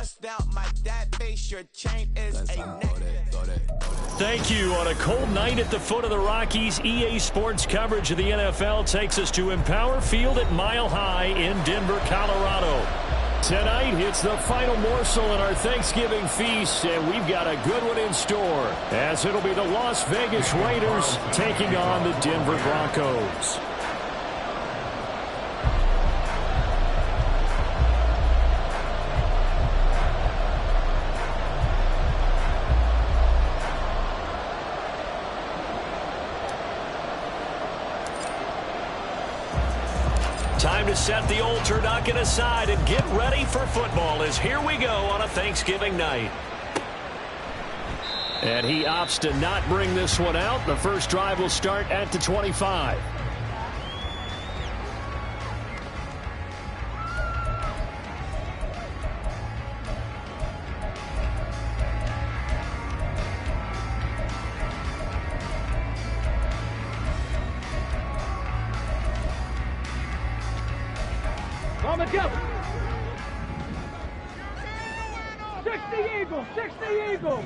bust out my dad face. Your chain is a necklace. Thank you. On a cold night at the foot of the Rockies, EA Sports coverage of the NFL takes us to Empower Field at Mile High in Denver, Colorado. Tonight, it's the final morsel in our Thanksgiving feast, and we've got a good one in store, as it'll be the Las Vegas Raiders taking on the Denver Broncos. Time to set the old turducken aside and get ready for football, as here we go on a Thanksgiving night. And he opts to not bring this one out. The first drive will start at the 25. Let's go. 60 Eagles, 60 Eagles.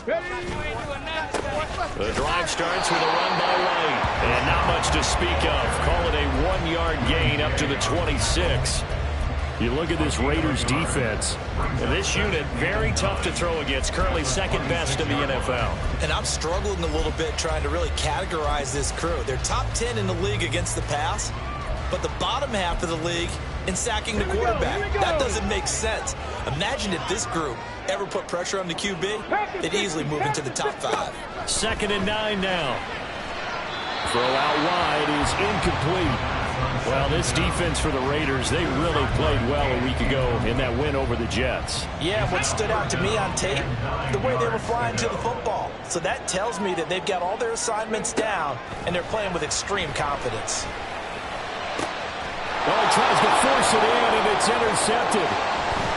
Ready? The drive starts with a run by White. And not much to speak of. Call it a 1-yard gain up to the 26. You look at this Raiders defense. And this unit, very tough to throw against. Currently second best in the NFL. And I'm struggling a little bit trying to really categorize this crew. They're top 10 in the league against the pass, but the bottom half of the league in sacking the quarterback. That doesn't make sense. Imagine if this group ever put pressure on the QB, they'd easily move into the top 5. 2nd and 9 now. Throw out wide is incomplete. Well, this defense for the Raiders, they really played well a week ago in that win over the Jets. Yeah, what stood out to me on tape, the way they were flying to the football. So that tells me that they've got all their assignments down, and they're playing with extreme confidence. Well, he tries to force it in, and it's intercepted.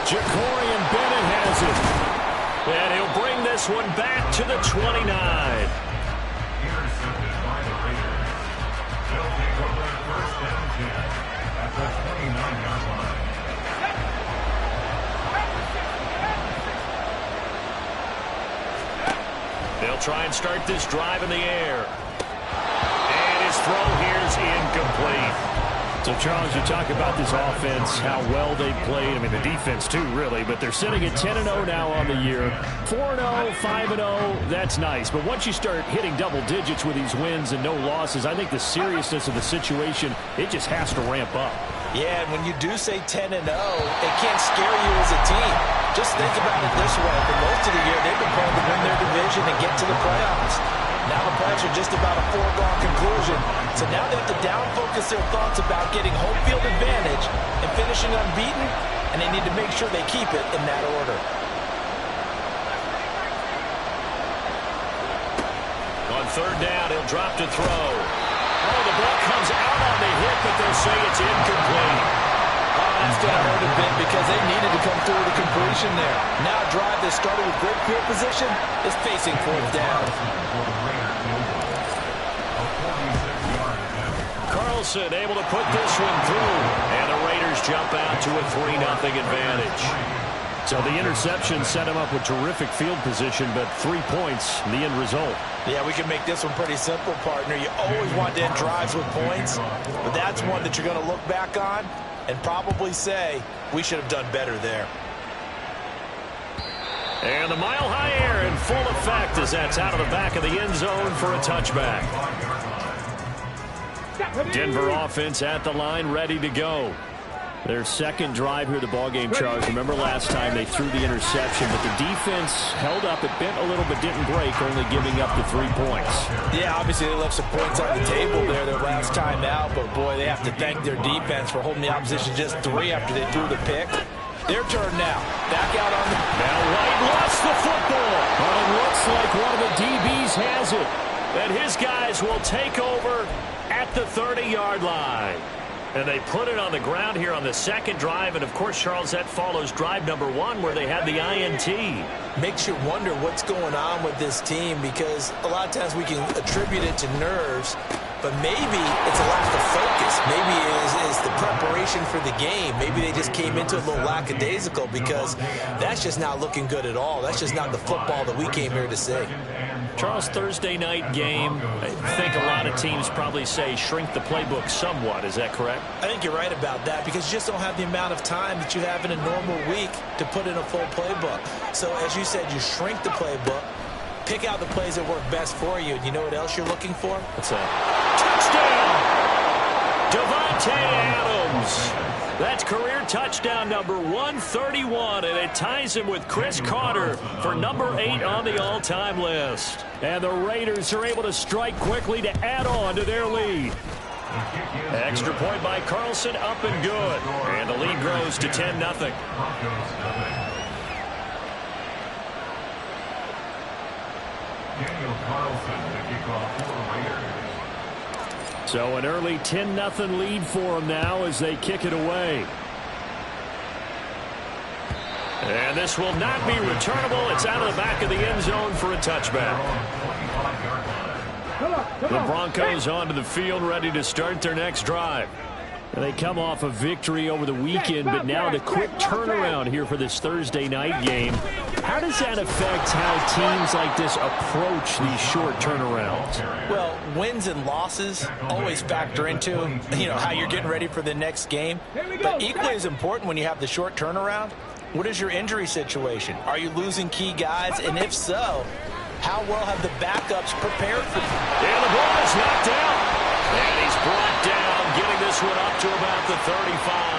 Jacorian Bennett has it. And he'll bring this one back to the 29. Intercepted by the Raiders. They'll take over first down 10 at the 29-yard line. They'll try and start this drive in the air. And his throw here is incomplete. So, Charles, you talk about this offense, how well they played. I mean, the defense, too, really. But they're sitting at 10-0 now on the year. 4-0, 5-0, that's nice. But once you start hitting double digits with these wins and no losses, I think the seriousness of the situation, it just has to ramp up. Yeah, and when you do say 10-0, it can't scare you as a team. Just think about it this way. For most of the year, they've been playing to win their division and get to the playoffs. Now the plans are just about a foregone conclusion. So now they have to down-focus their thoughts about getting home field advantage and finishing unbeaten, and they need to make sure they keep it in that order. On 3rd down, he'll drop to throw. Oh, the ball comes out on the hit, but they'll say it's incomplete. That's going to hurt a bit because they needed to come through with a completion there. Now a drive that started with great field position is facing 4th down. Carlson able to put this one through, and the Raiders jump out to a 3-0 advantage. So the interception set him up with terrific field position, but 3 points, the end result. Yeah, we can make this one pretty simple, partner. You always want to end drives with points, but that's one that you're going to look back on and probably say, we should have done better there. And the Mile High air in full effect as that's out of the back of the end zone for a touchback. Denver offense at the line, ready to go. Their second drive here, the ballgame, Charles. Remember last time they threw the interception, but the defense held up. It bent a little but didn't break, only giving up the 3 points. Yeah, obviously they left some points on the table there their last time out, but boy, they have to thank their defense for holding the opposition just 3 after they threw the pick. Their turn now. Back out on the... Now White lost the football. Well, it looks like one of the DBs has it. And his guys will take over at the 30-yard line. And they put it on the ground here on the second drive. And, of course, Charles, that follows drive number 1 where they had the INT. Makes you wonder what's going on with this team because a lot of times we can attribute it to nerves. but maybe it's a lack of focus. Maybe it's the preparation for the game. Maybe they just came into it a little lackadaisical because that's just not looking good at all. That's just not the football that we came here to see. Charles, Thursday night game, I think a lot of teams probably say shrink the playbook somewhat. Is that correct? I think you're right about that because you just don't have the amount of time that you have in a normal week to put in a full playbook. So as you said, you shrink the playbook, pick out the plays that work best for you. And you know what else you're looking for? What's that? Touchdown! Davante Adams. That's career touchdown number 131, and it ties him with Chris Carter for number 8 on the all-time list. And the Raiders are able to strike quickly to add on to their lead. Extra point by Carlson, up and good. And the lead grows to 10-0. Daniel Carlson, the kickoff for the Raiders. So an early 10-0 lead for them now as they kick it away. And this will not be returnable. It's out of the back of the end zone for a touchback. The Broncos onto the field, ready to start their next drive. And they come off a victory over the weekend, but now the quick turnaround here for this Thursday night game. How does that affect how teams like this approach these short turnarounds? Well, wins and losses always factor into, how you're getting ready for the next game. But equally as important when you have the short turnaround, what is your injury situation? Are you losing key guys? And if so, how well have the backups prepared for you? And the ball is knocked out. And he's brought down, getting this one up to about the 35.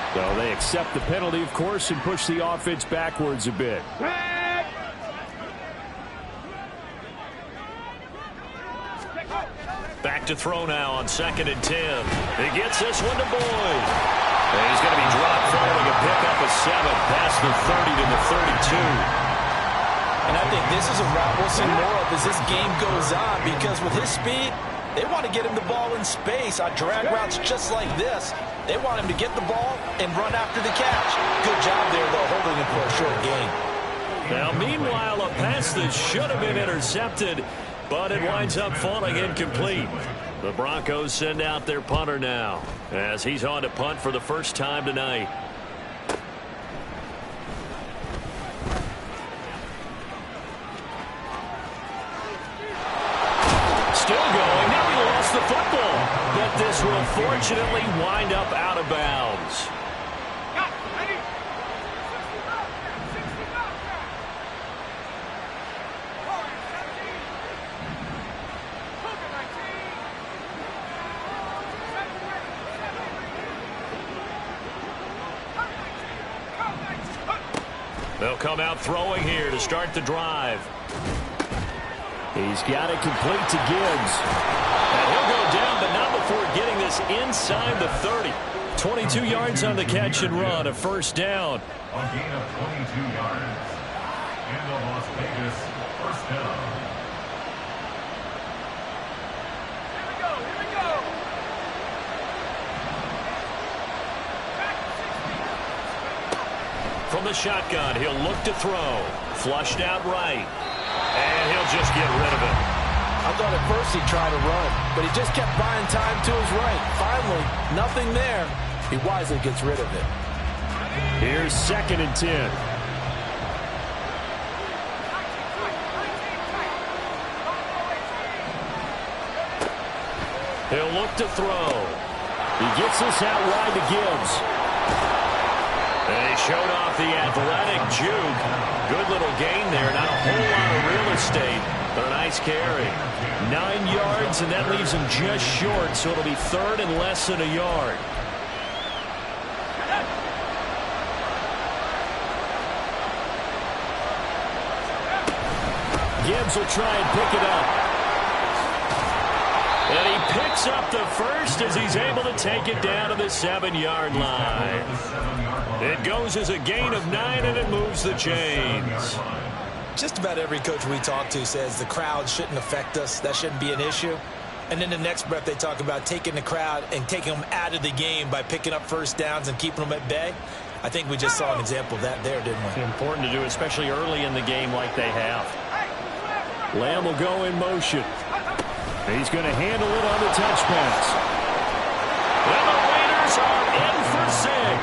So they accept the penalty, of course, and push the offense backwards a bit. Back to throw now on 2nd and 10. He gets this one to Boyd. And he's going to be dropped following a pickup of 7 past the 30 to the 32. And I think this is a route we'll see more of as this game goes on because with his speed, they want to get him the ball in space on drag routes just like this. They want him to get the ball and run after the catch. Good job there, though, holding him for a short gain. Now, meanwhile, a pass that should have been intercepted, but it winds up falling incomplete. The Broncos send out their punter now as he's on to punt for the first time tonight. Still going. Now he lost the football, but this will fortunately wind up out of bounds. They'll come out throwing here to start the drive. He's got it complete to Gibbs. And he'll go down, but not before getting this inside the 30. 22 yards on the catch and run, a first down. A gain of 22 yards. And the Las Vegas first down. From the shotgun, he'll look to throw. Flushed out right. And he'll just get rid of it. I thought at first he'd try to run, but he just kept buying time to his right. Finally, nothing there. He wisely gets rid of it. Here's 2nd and 10. He'll look to throw. He gets this out wide to Gibbs. And he showed off the athletic juke. Good little gain there. Not a whole lot of real estate, but a nice carry. 9 yards, and that leaves him just short, so it'll be 3rd and less than a yard. Gibbs will try and pick it up. And he picks up the first as he's able to take it down to the 7-yard line. It goes as a gain of 9, and it moves the chains. Just about every coach we talk to says the crowd shouldn't affect us. That shouldn't be an issue. And then the next breath they talk about taking the crowd and taking them out of the game by picking up first downs and keeping them at bay. I think we just saw an example of that there, didn't we? Important to do, especially early in the game like they have. Lamb will go in motion. He's going to handle it on the touch pass. And the Raiders are in for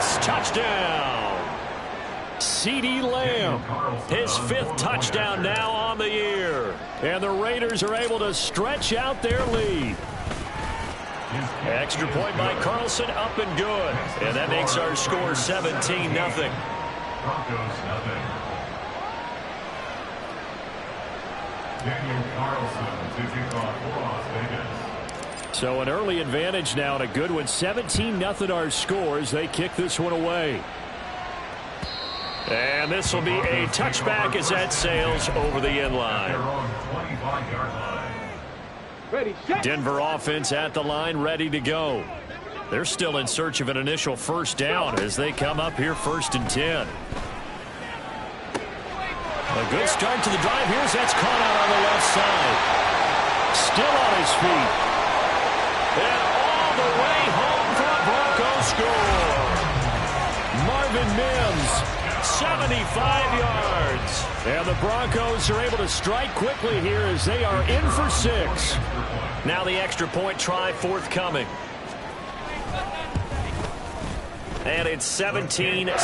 6. Touchdown. CeeDee Lamb, his 5th touchdown now on the year. And the Raiders are able to stretch out their lead. Extra point by Carlson, up and good. And that makes our score 17-0. Broncos nothing. Daniel Carlson to kick off for Las Vegas. So an early advantage now and a good one. 17-0 our scores. They kick this one away. And this will be a touchback as that sails over the end line. Ready, set. Denver offense at the line, ready to go. They're still in search of an initial first down as they come up here 1st and 10. A good start to the drive. Here's that's caught out on the left side. Still on his feet. And all the way home for a Broncos score. Marvin Mims, 75 yards. And the Broncos are able to strike quickly here as they are in for 6. Now the extra point try forthcoming. And it's 17-7.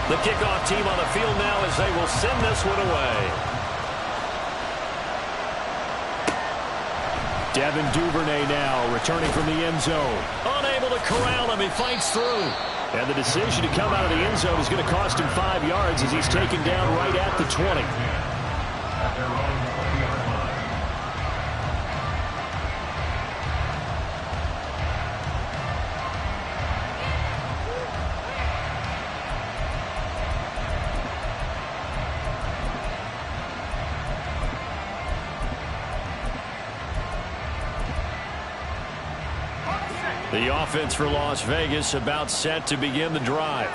The kickoff team on the field now as they will send this one away. Devin Duvernay now returning from the end zone. Unable to corral him. He fights through. And the decision to come out of the end zone is going to cost him 5 yards as he's taken down right at the 20. At their own 20-yard line. The offense for Las Vegas about set to begin the drive.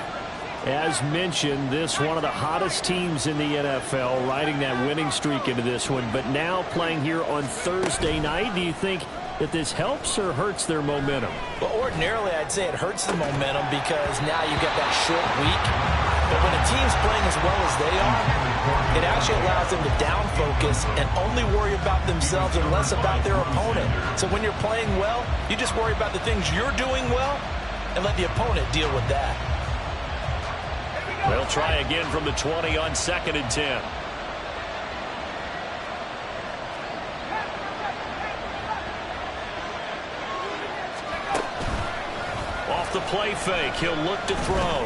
As mentioned, this one of the hottest teams in the NFL, riding that winning streak into this one, but now playing here on Thursday night. Do you think that this helps or hurts their momentum? Well, ordinarily, I'd say it hurts the momentum because now you get that short week. But when a team's playing as well as they are, it actually allows them to down focus and only worry about themselves and less about their opponent. So when you're playing well, you just worry about the things you're doing well and let the opponent deal with that. They'll try again from the 20 on 2nd and 10. Off the play fake, he'll look to throw.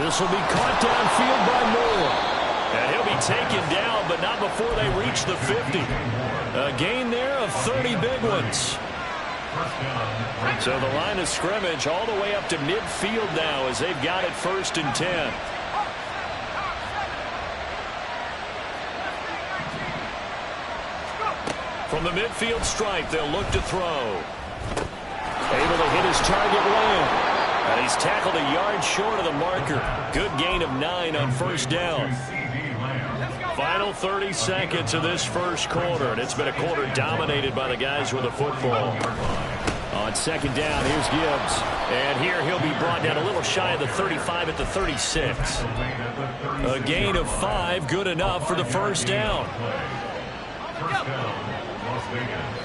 This will be caught downfield by Moore. And he'll be taken down, but not before they reach the 50. A gain there of 30 big ones. So the line of scrimmage all the way up to midfield now as they've got it 1st and 10. From the midfield stripe, they'll look to throw. Able to hit his target Lamb. And he's tackled a yard short of the marker. Good gain of 9 on 1st down. Final 30 seconds of this first quarter, and it's been a quarter dominated by the guys with the football. On 2nd down, here's Gibbs. And here he'll be brought down a little shy of the 35 at the 36. A gain of 5, good enough for the 1st down. First down, Las Vegas.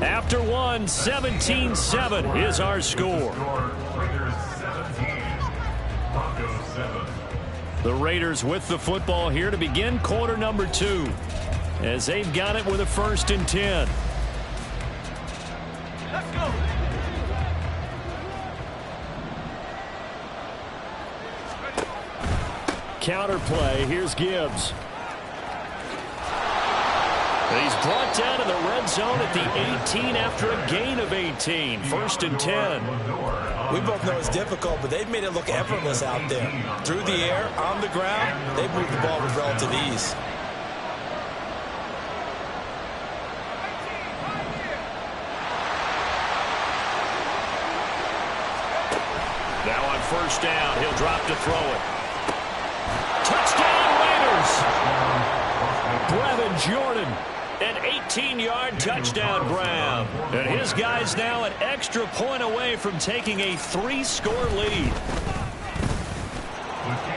After one, 17-7 is our score. Raiders 17, Broncos 7. The Raiders with the football here to begin quarter number 2. As they've got it with a 1st and 10. Let's go. Counter play. Here's Gibbs. He's brought down in the red zone at the 18 after a gain of 18. 1st and 10. We both know it's difficult, but they've made it look effortless out there. Through the air, on the ground, they've moved the ball with relative ease. first down. He'll drop to throw it. Touchdown, Raiders! Brevin Jordan, an 18-yard touchdown grab. And his guys now an extra point away from taking a 3-score lead.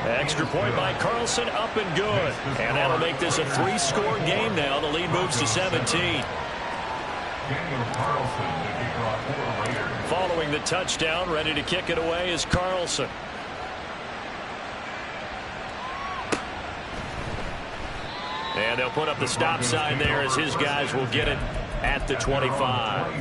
Extra point by Carlson, up and good. And that'll make this a 3-score game now. The lead moves to 17. Following the touchdown, ready to kick it away is Carlson. And they'll put up the stop sign there as his guys will get it at the 25.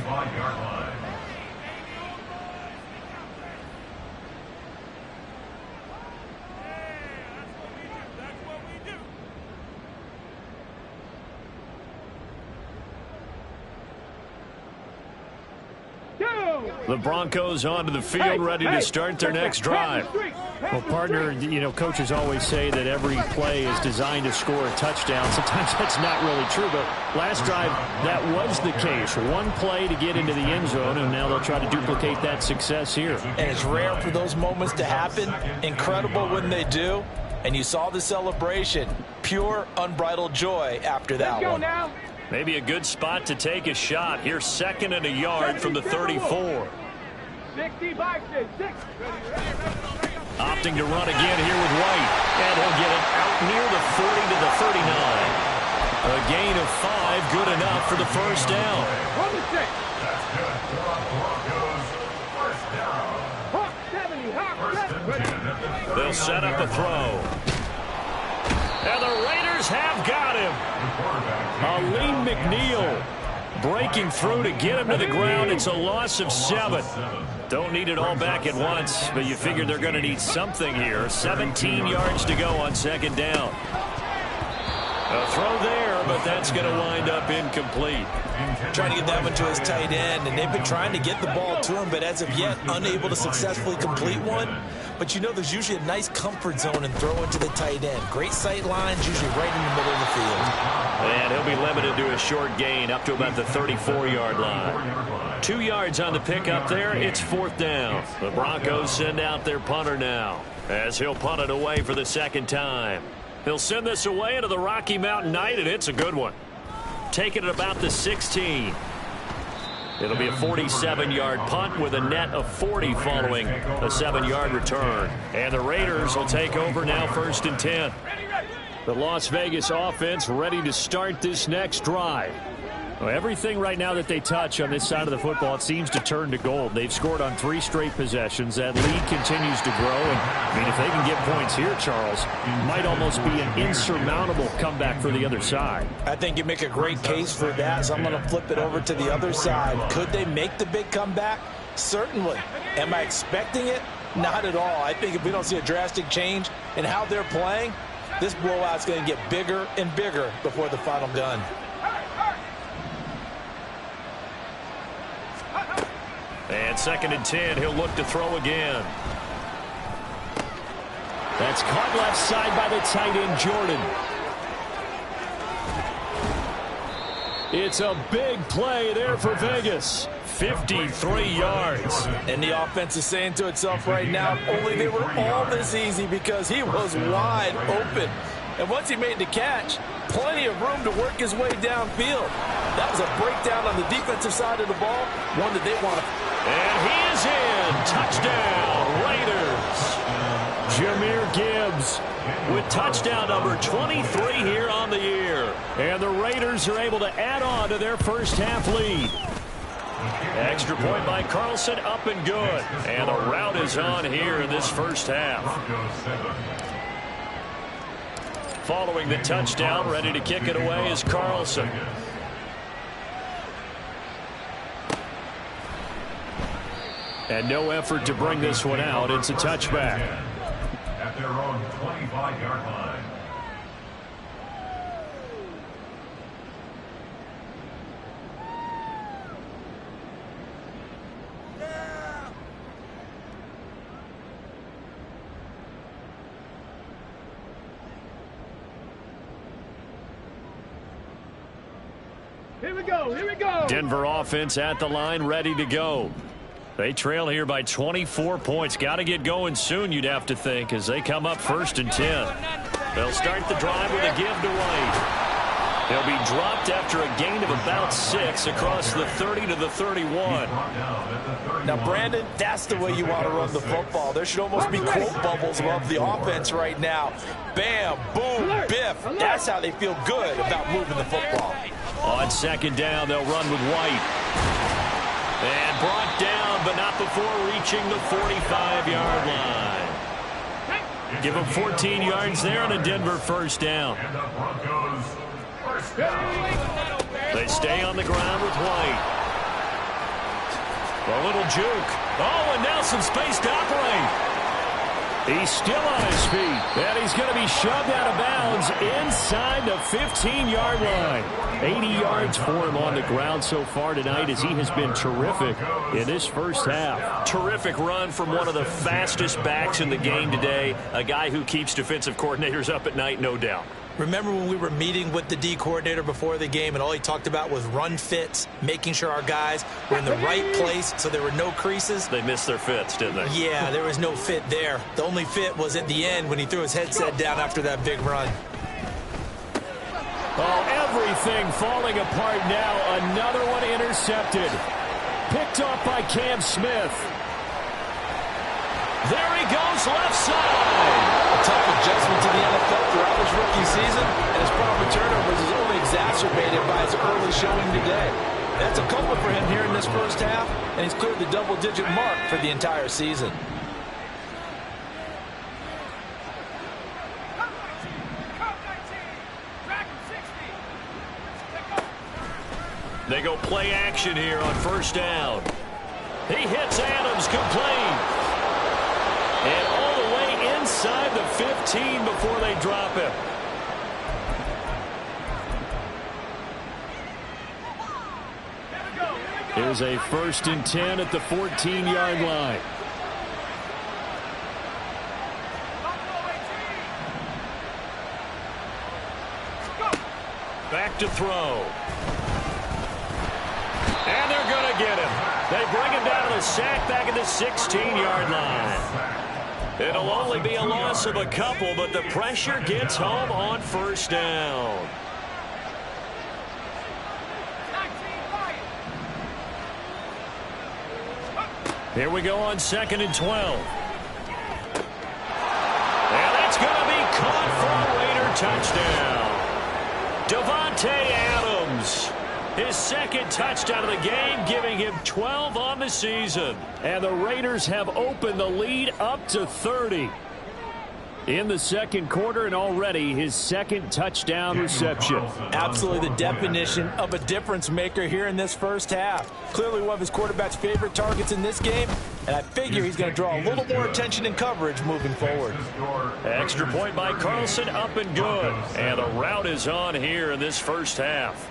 The Broncos onto the field, ready to start their next drive. Well, partner, you know, coaches always say that every play is designed to score a touchdown. Sometimes that's not really true, but last drive, that was the case. One play to get into the end zone, and now they'll try to duplicate that success here. And it's rare for those moments to happen. Incredible when they do. And you saw the celebration. Pure, unbridled joy after that one. Now. Maybe a good spot to take a shot. Here's 2nd and a yard from the 34. 60 boxes. 6. Opting to run again here with White. And he'll get it out near the 40 to the 39. A gain of 5, good enough for the first down. On the 6. That's good for Broncos. First down. Hawk 70. Hawk 7. They'll set up a throw. And the Raiders have got him. Aleem McNeil breaking through to get him to the ground. It's a loss of 7. Don't need it all back at once, but you figure they're going to need something here. 17 yards to go on 2nd down. A throw there, but that's going to wind up incomplete. Trying to get that one to his tight end, and they've been trying to get the ball to him, but as of yet, unable to successfully complete one. But you know there's usually a nice comfort zone and throw into the tight end. Great sight lines, usually right in the middle of the field. And he'll be limited to a short gain up to about the 34-yard line. 2 yards on the pickup there. It's 4th down. The Broncos send out their punter now as he'll punt it away for the 2nd time. He'll send this away into the Rocky Mountain night, and it's a good one. Taking it about the 16. It'll be a 47-yard punt with a net of 40 following a 7-yard return. And the Raiders will take over now 1st and 10. The Las Vegas offense ready to start this next drive. Well, everything right now that they touch on this side of the football, it seems to turn to gold. They've scored on 3 straight possessions. That lead continues to grow. And, I mean, if they can get points here, Charles, it might almost be an insurmountable comeback for the other side. I think you make a great case for that, so I'm going to flip it over to the other side. Could they make the big comeback? Certainly. Am I expecting it? Not at all. I think if we don't see a drastic change in how they're playing, this blowout's going to get bigger and bigger before the final gun. And 2nd and 10, he'll look to throw again. That's caught left side by the tight end, Jordan. It's a big play there for Vegas. 53 yards. And the offense is saying to itself right now, only they were all this easy because he was wide open. And once he made the catch, plenty of room to work his way downfield. That was a breakdown on the defensive side of the ball, one that they want to. And he is in. Touchdown, Raiders. Jahmyr Gibbs With touchdown number 23 here on the year. And the Raiders are able to add on to their first half lead. Extra point by Carlson, up and good. And the route is on here in this first half. Following the touchdown, ready to kick it away is Carlson. And no effort to bring this one out. It's a touchback. At their own 25-yard line. Here we go. Here we go. Denver offense at the line, ready to go. They trail here by 24 points. Got to get going soon, you'd have to think, as they come up 1st and 10. They'll start the drive with a give to White. He'll be dropped after a gain of about 6 across the 30 to the 31. Now, Brandon, that's the way you want to run the football. There should almost be quote bubbles above the offense right now. Bam, boom, biff. That's how they feel good about moving the football. On 2nd down, they'll run with White. And brought down, but not before reaching the 45-yard line. Give them 14 yards there on a Denver 1st down. They stay on the ground with White. A little juke. Oh, and now some space to operate. He's still on his feet. And he's going to be shoved out of bounds inside the 15-yard line. 80 yards for him on the ground so far tonight, as he has been terrific in this first half. Terrific run from one of the fastest backs in the game today. A guy who keeps defensive coordinators up at night, no doubt. Remember when we were meeting with the D coordinator before the game and all he talked about was run fits, making sure our guys were in the right place so there were no creases? They missed their fits, didn't they? Yeah, there was no fit there. The only fit was at the end when he threw his headset down after that big run. Oh, everything falling apart now. Another one intercepted. Picked off by Cam Smith. There he goes, left side. A tough adjustment to the NFL throughout his rookie season, and his problem turnovers is only exacerbated by his early showing today. That's a couple for him here in this first half, and he's cleared the double-digit mark for the entire season. They go play action here on 1st down. He hits Adams complete. And all the way inside the 15 before they drop him. Here's a 1st and 10 at the 14-yard line. Back to throw. And they're going to get him. They bring him down to the sack back at the 16-yard line. It'll only be a loss of a couple, but the pressure gets home on 1st down. Here we go on 2nd and 12. And that's going to be caught for a Raider touchdown. Davante Adams. His 2nd touchdown of the game, giving him 12 on the season. And the Raiders have opened the lead up to 30 in the 2nd quarter, and already his 2nd touchdown reception. Absolutely the definition of a difference maker here in this first half. Clearly one of his quarterback's favorite targets in this game, and I figure he's going to draw a little more attention and coverage moving forward. Extra point by Carlson, up and good. And a rout is on here in this first half.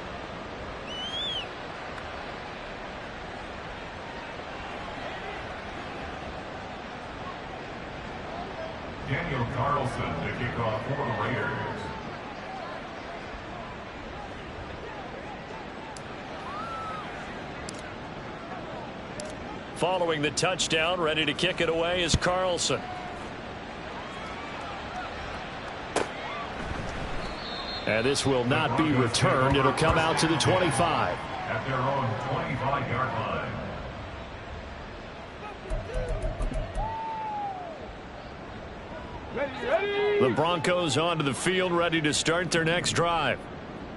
Daniel Carlson to kick off for the Raiders. Following the touchdown, ready to kick it away is Carlson. And this will not be returned. It'll come out to the 25. At their own 25-yard line. The Broncos onto the field, ready to start their next drive.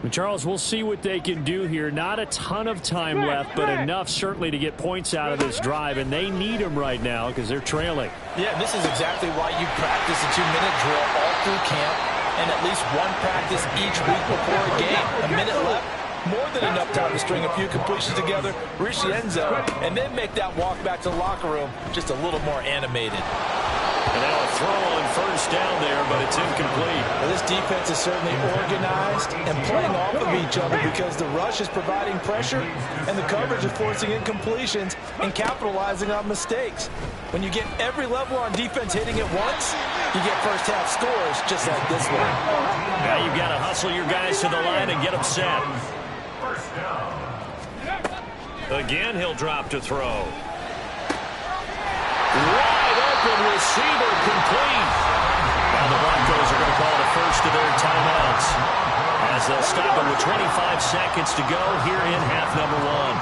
And Charles, we'll see what they can do here. Not a ton of time left, but enough certainly to get points out of this drive, and they need them right now because they're trailing. Yeah, this is exactly why you practice a 2-minute drill all through camp and at least one practice each week before a game. A minute left, more than enough time to string a few completions together, reach the end zone, and then make that walk back to the locker room just a little more animated. And now a throw on 1st down there, but it's incomplete. Well, this defense is certainly organized and playing off of each other because the rush is providing pressure and the coverage is forcing incompletions and capitalizing on mistakes. When you get every level on defense hitting at once, you get first half scores just like this one. Now you've got to hustle your guys to the line and get them set. First down. Again, he'll drop to throw. open receiver complete. Now the Broncos are going to call the first of their timeouts as they'll stop it with 25 seconds to go here in half number one.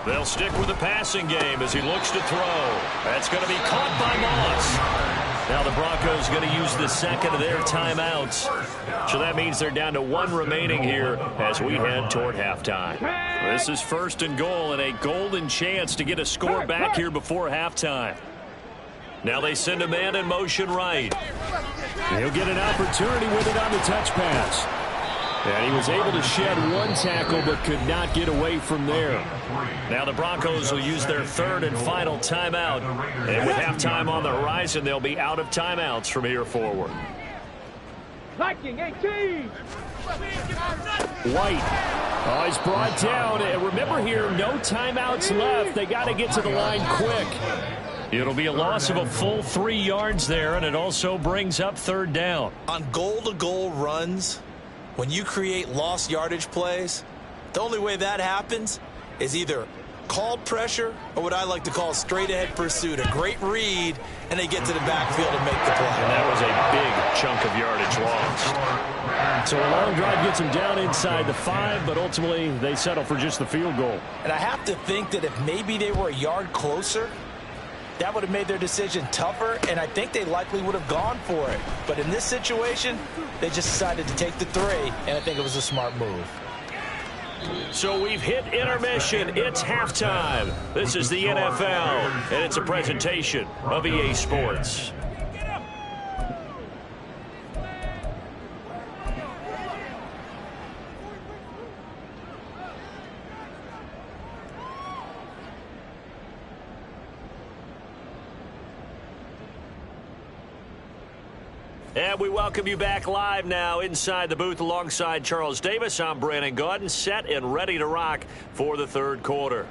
They'll stick with the passing game as he looks to throw. That's going to be caught by Moss. Now the Broncos going to use the second of their timeouts. So that means they're down to one remaining here as we head toward halftime. This is first and goal and a golden chance to get a score back here before halftime. Now they send a man in motion right. He'll get an opportunity with it on the touch pass. And he was able to shed one tackle but could not get away from there. Now the Broncos will use their third and final timeout. And with halftime on the horizon, they'll be out of timeouts from here forward. Liking 18. White. Oh, he's brought down. And remember here, no timeouts left. They got to get to the line quick. It'll be a loss of a full 3 yards there, and it also brings up third down. On goal-to-goal runs, when you create lost yardage plays, the only way that happens is either called pressure or what I like to call straight-ahead pursuit. A great read, and they get to the backfield and make the play. And that was a big chunk of yardage lost. So a long drive gets them down inside the 5, but ultimately they settle for just the field goal. And I have to think that if maybe they were a yard closer, that would have made their decision tougher, and I think they likely would have gone for it. But in this situation, they just decided to take the 3, and I think it was a smart move. So we've hit intermission. It's halftime. This is the NFL, and it's a presentation of EA Sports. And we welcome you back live now inside the booth alongside Charles Davis. I'm Brandon Gaudin, set and ready to rock for the third quarter.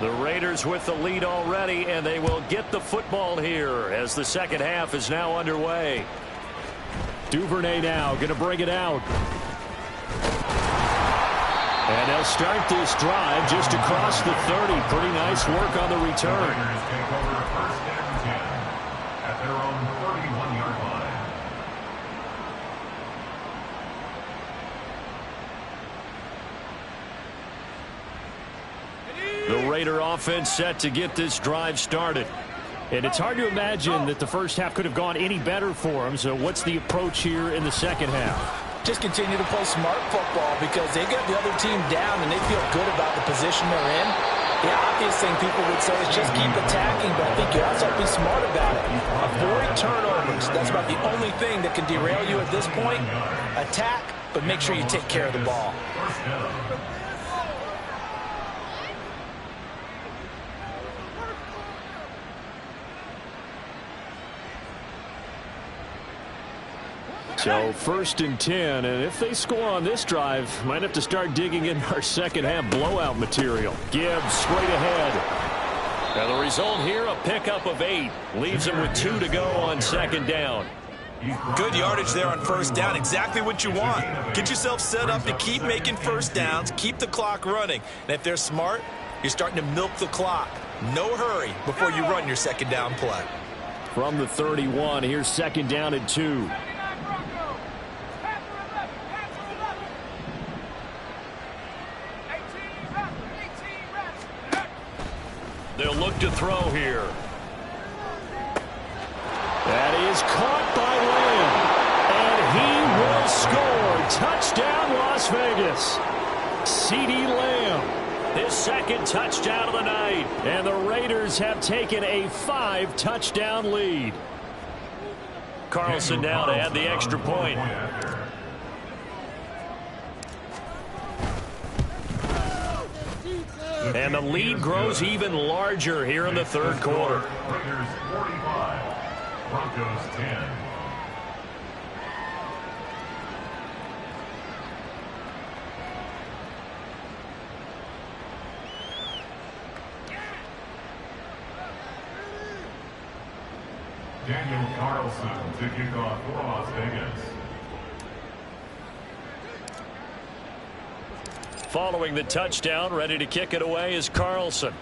The Raiders with the lead already, and they will get the football here as the second half is now underway. Duvernay now going to bring it out. And they'll start this drive just across the 30. Pretty nice work on the return. The Raider offense set to get this drive started. And it's hard to imagine that the first half could have gone any better for them. So what's the approach here in the second half? Just continue to play smart football because they got the other team down and they feel good about the position they're in. The obvious thing people would say is just keep attacking, but I think you also have to be smart about it. Avoid turnovers. That's about the only thing that can derail you at this point. Attack, but make sure you take care of the ball. So first and 10, and if they score on this drive, might have to start digging in our second half blowout material. Gibbs straight ahead. And the result here, a pickup of 8. Leaves them with 2 to go on second down. Good yardage there on first down. Exactly what you want. Get yourself set up to keep making first downs, keep the clock running. And if they're smart, you're starting to milk the clock. No hurry before you run your second down play. From the 31, here's second down and 2. They'll look to throw here. That is caught by Lamb. And he will score. Touchdown, Las Vegas. CeeDee Lamb. His second touchdown of the night. And the Raiders have taken a 5-touchdown lead. Carlson now to add the extra point. And the lead grows even larger here in the third quarter. Raiders 45, Broncos 10. Daniel Carlson to kick off for Las Vegas. Following the touchdown, ready to kick it away is Carlson.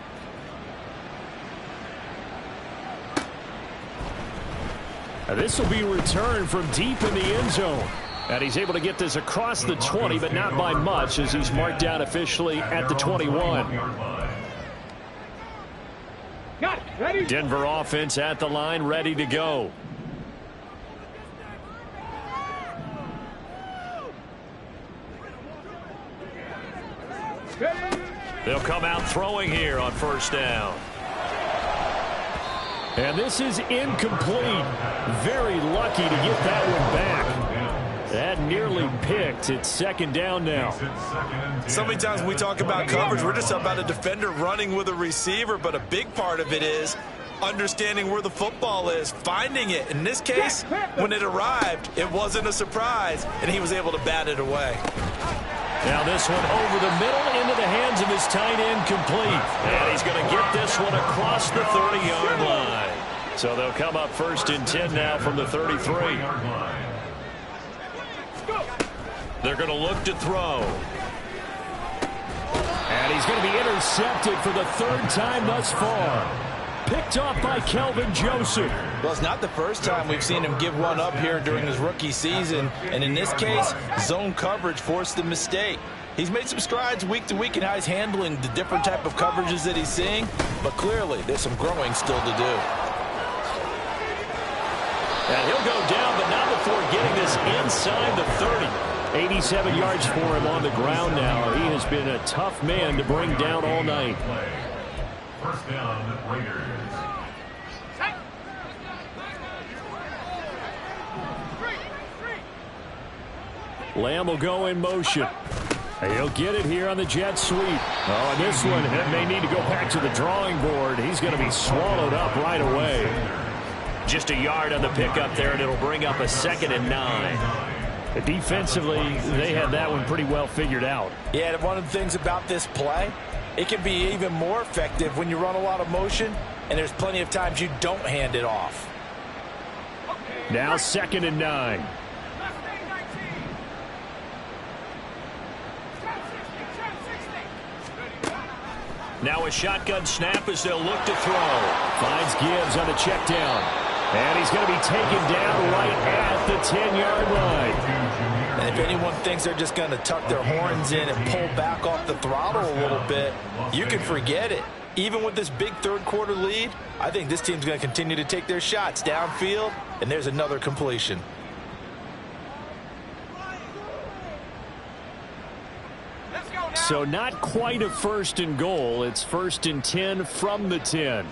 This will be returned from deep in the end zone. And he's able to get this across the 20, but not by much, as he's marked down officially at the 21. Denver offense at the line, ready to go. They'll come out throwing here on first down. And this is incomplete. Very lucky to get that one back. That nearly picked. It's second down now. So many times when we talk about coverage, we're just about a defender running with a receiver, but a big part of it is understanding where the football is, finding it. In this case, when it arrived, it wasn't a surprise, and he was able to bat it away. Now this one over the middle into the hands of his tight end, complete. And he's going to get this one across the 30-yard line. So they'll come up first and 10 now from the 33. They're going to look to throw. And he's going to be intercepted for the third time thus far. Picked off by Kelvin Joseph. Well, it's not the first time we've seen him give one up here during his rookie season. And in this case, zone coverage forced the mistake. He's made some strides week to week in how he's handling the different type of coverages that he's seeing. But clearly, there's some growing still to do. And he'll go down, but not before getting this inside the 30. 87 yards for him on the ground now. He has been a tough man to bring down all night. First down, Raiders. Lamb will go in motion. He'll get it here on the jet sweep. Oh, and this one may need to go back to the drawing board. He's going to be swallowed up right away. Just a yard on the pickup there, and it'll bring up a 2nd and 9. Defensively, they had that one pretty well figured out. Yeah, and one of the things about this play, it can be even more effective when you run a lot of motion, and there's plenty of times you don't hand it off. Now 2nd and 9. Now a shotgun snap as they'll look to throw. Finds Gibbs on the check down. And he's going to be taken down right at the 10-yard line. And if anyone thinks they're just going to tuck their horns in and pull back off the throttle a little bit, you can forget it. Even with this big third-quarter lead, I think this team's going to continue to take their shots downfield, and there's another completion. So not quite a 1st and goal. It's 1st and 10 from the 10.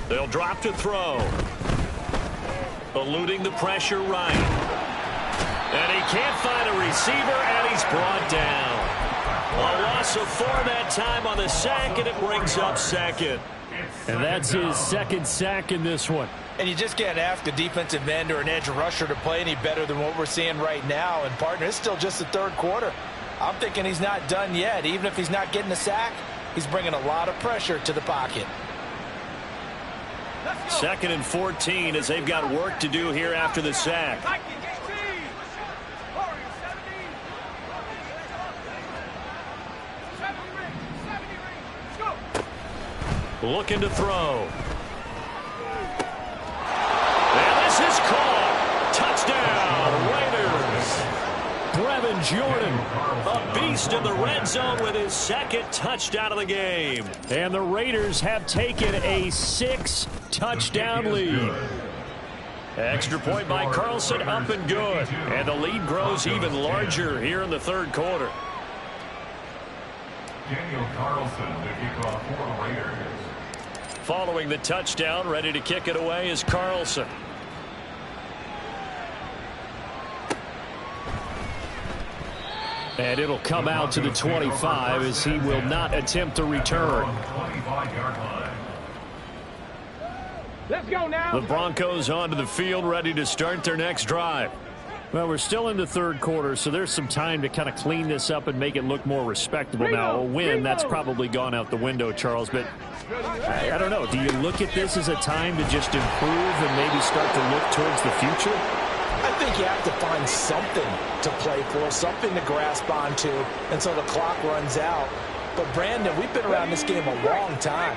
They'll drop to throw. Eluding the pressure right. And he can't find a receiver, and he's brought down. A loss of 4 that time on the sack, and it brings up 2nd. And that's his 2nd sack in this one. And you just can't ask a defensive end or an edge rusher to play any better than what we're seeing right now. And, partner, it's still just the 3rd quarter. I'm thinking he's not done yet. Even if he's not getting a sack, he's bringing a lot of pressure to the pocket. 2nd and 14 as they've got work to do here after the sack. Looking to throw. And this is caught. Touchdown, Raiders. Brevin Jordan, a beast in the red zone with his 2nd touchdown of the game. And the Raiders have taken a 6-touchdown lead. Extra point by Carlson, up and good. And the lead grows even larger here in the 3rd quarter. Daniel Carlson, the kickoff for the Raiders. Following the touchdown, ready to kick it away is Carlson. And it'll come out to the 25 as he will not attempt to return. Let's go now. The Broncos onto the field, ready to start their next drive. Well, we're still in the third quarter, so there's some time to kind of clean this up and make it look more respectable. Now, a win, that's probably gone out the window, Charles, but I don't know. Do you look at this as a time to just improve and maybe start to look towards the future? I think you have to find something to play for, something to grasp onto until the clock runs out. But, Brandon, we've been around this game a long time.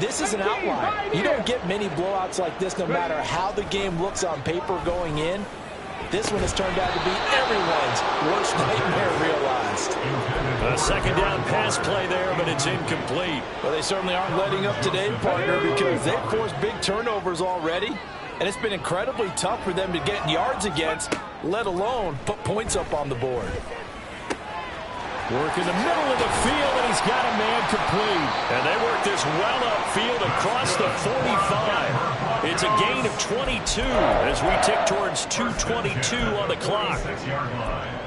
This is an outlier. You don't get many blowouts like this no matter how the game looks on paper going in. This one has turned out to be everyone's worst nightmare realized. A second down pass play there, but it's incomplete. Well, they certainly aren't letting up today, partner, because they've forced big turnovers already. And it's been incredibly tough for them to get yards against, let alone put points up on the board. Work in the middle of the field, and he's got a man complete. And they work this well upfield across the 45. It's a gain of 22 as we tick towards 2:22 on the clock. 6-yard line.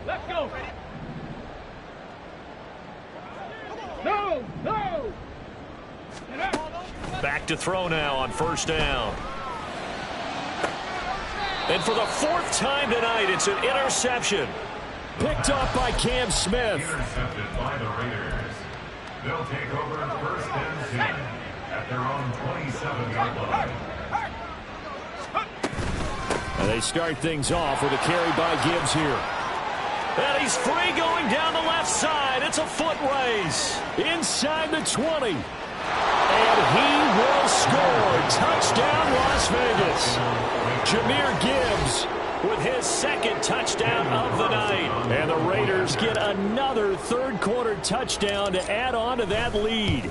Let's go. No, no. Back to throw now on first down. And for the fourth time tonight, it's an interception. Picked up by Cam Smith. Intercepted by the Raiders. They'll take over first and 10 at their own 27-yard line. And they start things off with a carry by Gibbs here. And he's free going down the left side. It's a foot race. Inside the 20. And he will score. Touchdown, Las Vegas. Jahmyr Gibbs with his second touchdown of the night. And the Raiders get another third-quarter touchdown to add on to that lead.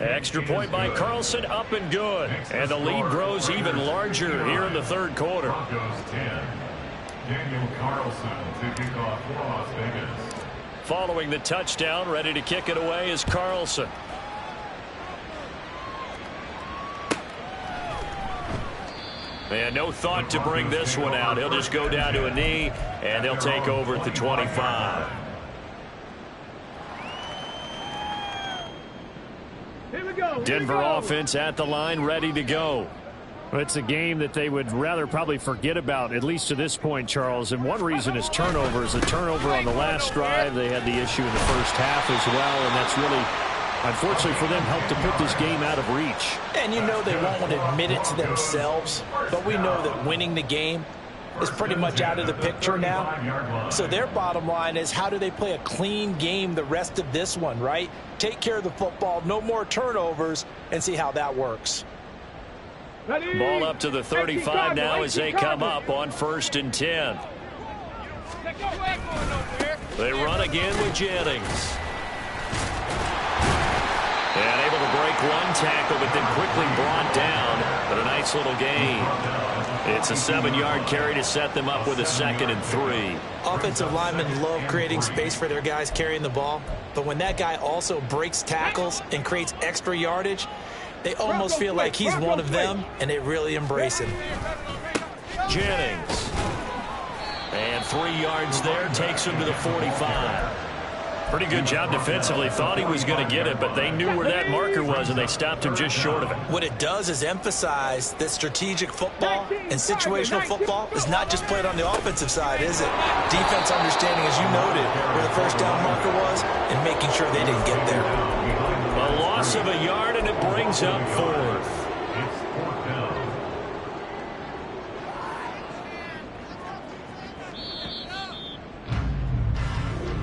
Extra point by Carlson, up and good. And the lead grows even larger here in the third quarter. Broncos 10. Daniel Carlson to kick off for Las Vegas. Following the touchdown, ready to kick it away is Carlson. And no thought to bring this one out. He'll just go down to a knee, and they'll take over at the 25. Here we go. Denver offense at the line, ready to go. It's a game that they would rather probably forget about, at least to this point, Charles. And one reason is turnovers. A turnover on the last drive. They had the issue in the first half as well, and that's really, unfortunately for them, helped to put this game out of reach. And you know they won't want to admit it to themselves, but we know that winning the game is pretty much out of the picture now. So their bottom line is, how do they play a clean game the rest of this one, right? Take care of the football, no more turnovers, and see how that works. Ready? Ball up to the 35 now as they come up on 1st and 10. They run again with Jennings. And able to break one tackle, but then quickly brought down. But a nice little gain. It's a 7-yard carry to set them up with a 2nd and 3. Offensive linemen love creating space for their guys carrying the ball, but when that guy also breaks tackles and creates extra yardage, they almost feel like he's one of them, and they really embrace him. Jennings. And 3 yards there, takes him to the 45. Pretty good job defensively. Thought he was going to get it, but they knew where that marker was, and they stopped him just short of it. What it does is emphasize that strategic football and situational football is not just played on the offensive side, is it? Defense understanding, as you noted, where the first down marker was and making sure they didn't get there. A loss of a yard, and it brings up 4th. It's 4th down.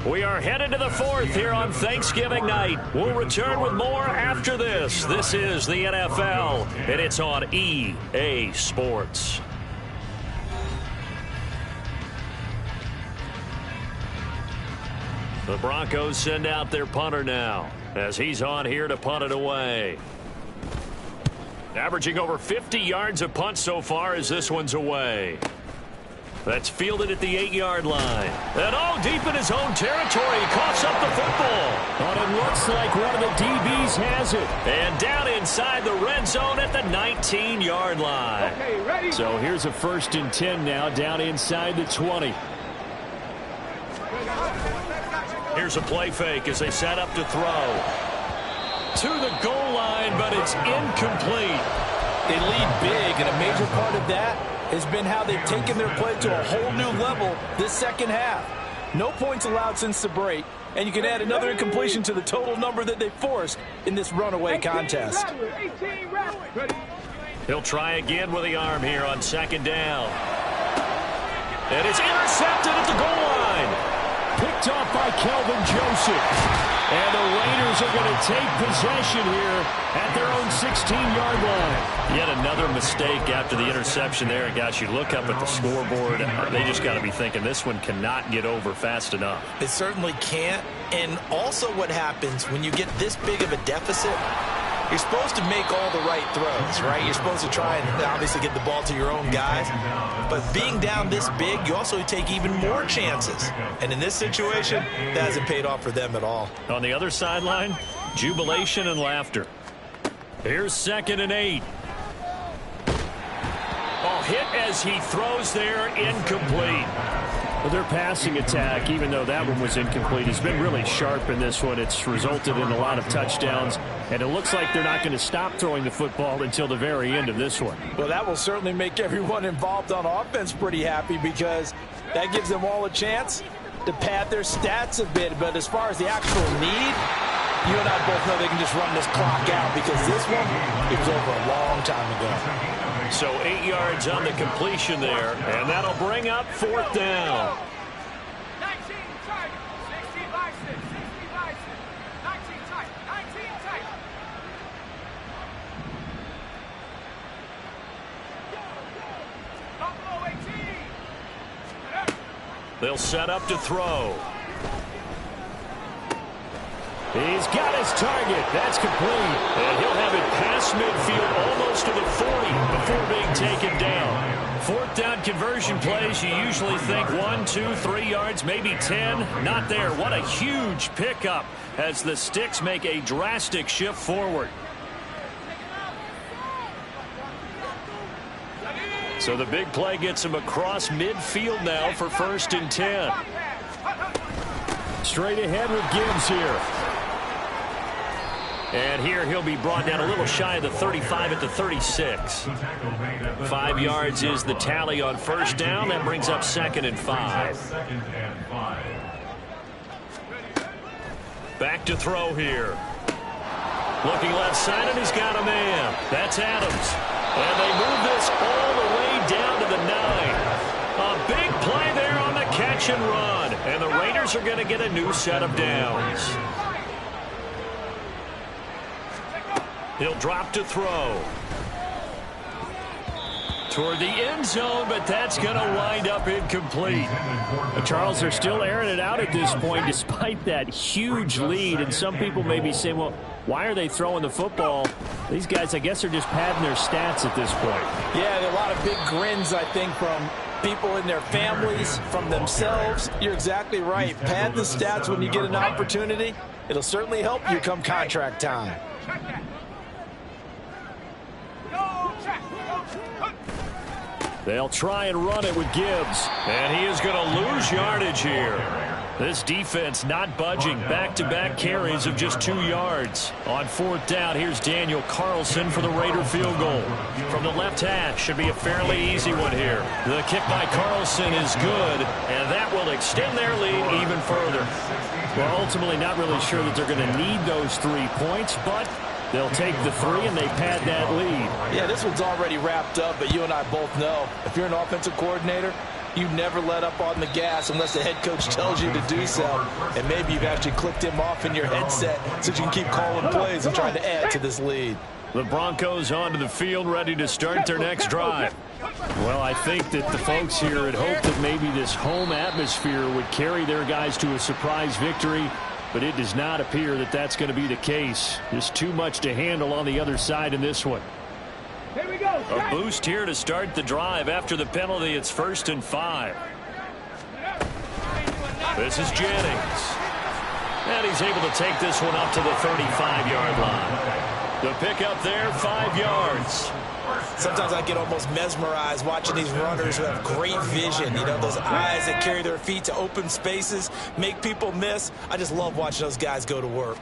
We are headed to the 4th here on Thanksgiving night. We'll return with more after this. This is the NFL, and it's on EA Sports. The Broncos send out their punter now, as he's on here to punt it away. Averaging over 50 yards a punt so far as this one's away. That's fielded at the 8-yard line. And deep in his own territory. He coughs up the football. But it looks like one of the DBs has it. And down inside the red zone at the 19-yard line. Okay, ready? So here's a 1st and 10 now, down inside the 20. Here's a play fake as they set up to throw. to the goal line, but it's incomplete. They lead big, and a major part of that has been how they've taken their play to a whole new level this second half. No points allowed since the break, and you can add another incompletion to the total number that they forced in this runaway contest. He'll try again with the arm here on second down. And it's intercepted at the goal line. Picked off by Kelvin Joseph. And the Raiders are going to take possession here at their own 16-yard line. Yet another mistake after the interception there. And guys, you look up at the scoreboard, they just got to be thinking this one cannot get over fast enough. It certainly can't. And also what happens when you get this big of a deficit, you're supposed to make all the right throws, right? You're supposed to try and obviously get the ball to your own guys. But being down this big, you also take even more chances. And in this situation, that hasn't paid off for them at all. On the other sideline, jubilation and laughter. Here's 2nd and 8. Oh, hit as he throws there, incomplete. Well, their passing attack, even though that one was incomplete, has been really sharp in this one. It's resulted in a lot of touchdowns, and it looks like they're not going to stop throwing the football until the very end of this one. Well, that will certainly make everyone involved on offense pretty happy because that gives them all a chance to pad their stats a bit. But as far as the actual need, you and I both know they can just run this clock out because this one, it was over a long time ago. So 8 yards on the completion there, and that'll bring up 4th down. 19 tight, 60 by 6, 60 by 6, 19 tight, 19 tight. Buffalo 18. They'll set up to throw. He's got his target. That's complete. And he'll have it past midfield almost to the 40 before being taken down. 4th down conversion plays, you usually think 1, 2, 3 yards, maybe 10. Not there. What a huge pickup as the Sticks make a drastic shift forward. So the big play gets him across midfield now for 1st and 10. Straight ahead with Gibbs here. And here he'll be brought down a little shy of the 35 at the 36. 5 yards is the tally on 1st down. That brings up 2nd and 5. Back to throw here. Looking left side, and he's got a man. That's Adams. And they move this all the way down to the 9. A big play there on the catch and run. And the Raiders are going to get a new set of downs. He'll drop to throw. Toward the end zone, but that's going to wind up incomplete. Charles, they're still airing it out at this point despite that huge lead. And some people may be saying, well, why are they throwing the football? These guys, I guess, are just padding their stats at this point. Yeah, there are a lot of big grins, I think, from people in their families, from themselves. You're exactly right. Pad the stats when you get an opportunity. It'll certainly help you come contract time. They'll try and run it with Gibbs. And he is going to lose yardage here. This defense not budging. Back-to-back carries of just 2 yards. On 4th down, here's Daniel Carlson for the Raider field goal. From the left hash, should be a fairly easy one here. The kick by Carlson is good, and that will extend their lead even further. Well, ultimately not really sure that they're going to need those 3 points, but they'll take the 3 and they pad that lead. Yeah, this one's already wrapped up, but you and I both know if you're an offensive coordinator, you never let up on the gas unless the head coach tells you to do so. And maybe you've actually clicked him off in your headset so you can keep calling plays and trying to add to this lead. The Broncos onto the field, ready to start their next drive. Well, I think that the folks here had hoped that maybe this home atmosphere would carry their guys to a surprise victory, but it does not appear that that's going to be the case. There's too much to handle on the other side in this one. Here we go. A boost here to start the drive. After the penalty, it's 1st and 5. This is Jennings. And he's able to take this one up to the 35-yard line. The pickup there, 5 yards. Sometimes I get almost mesmerized watching these runners who have great vision. You know, those eyes that carry their feet to open spaces, make people miss. I just love watching those guys go to work.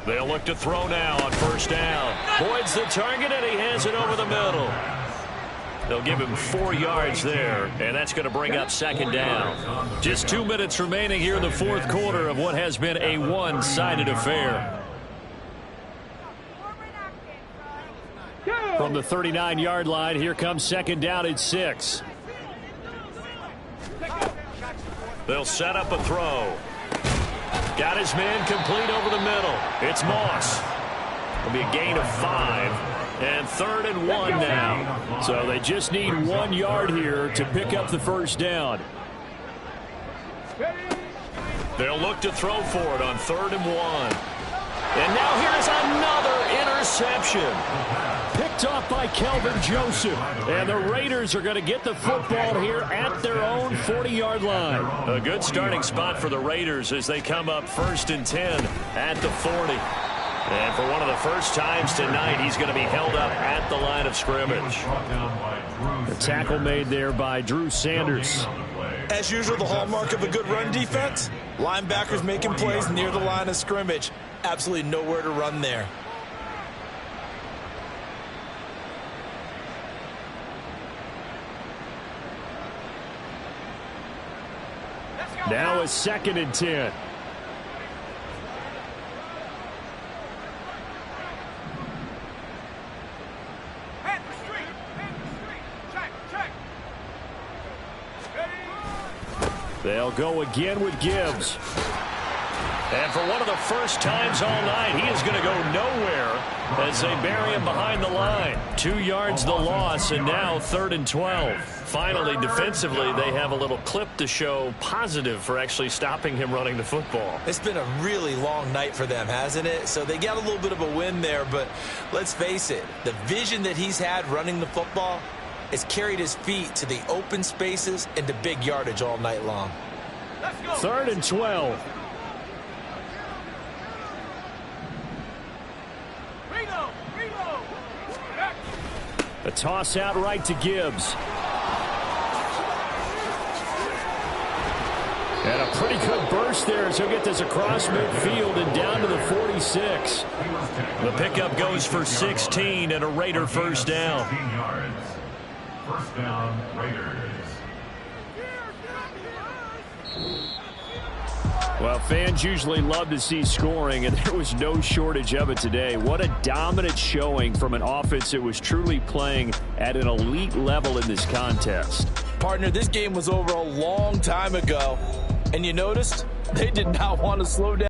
They'll look to throw now on first down. Boyd's the target, and he hands it over the middle. They'll give him 4 yards there, and that's going to bring up second down. Just 2 minutes remaining here in the fourth quarter of what has been a one-sided affair. From the 39-yard line, here comes second down at 6. They'll set up a throw. Got his man complete over the middle. It's Moss. It'll be a gain of 5. And 3rd and 1 now. So they just need 1 yard here to pick up the first down. They'll look to throw for it on 3rd and 1. And now here's another interception. Picked off by Kelvin Joseph. And the Raiders are going to get the football here at their own 40-yard line. A good starting spot for the Raiders as they come up 1st and 10 at the 40. And for one of the first times tonight, he's going to be held up at the line of scrimmage. The tackle made there by Drew Sanders. As usual, the hallmark of a good run defense, linebackers making plays near the line of scrimmage. Absolutely nowhere to run there. Now a 2nd and 10. They'll go again with Gibbs. And for one of the first times all night, he is going to go nowhere as they bury him behind the line. 2 yards the loss, and now 3rd and 12. Finally, defensively, they have a little clip to show positive for actually stopping him running the football. It's been a really long night for them, hasn't it? So they got a little bit of a win there, but let's face it, the vision that he's had running the football has carried his feet to the open spaces and to big yardage all night long. 3rd and 12. A toss out right to Gibbs. And a pretty good burst there as he'll get this across midfield and down to the 46. The pickup goes for 16 and a Raider first down. First down, Raiders. Well, fans usually love to see scoring, and there was no shortage of it today. What a dominant showing from an offense that was truly playing at an elite level in this contest. Partner, this game was over a long time ago, and you noticed they did not want to slow down.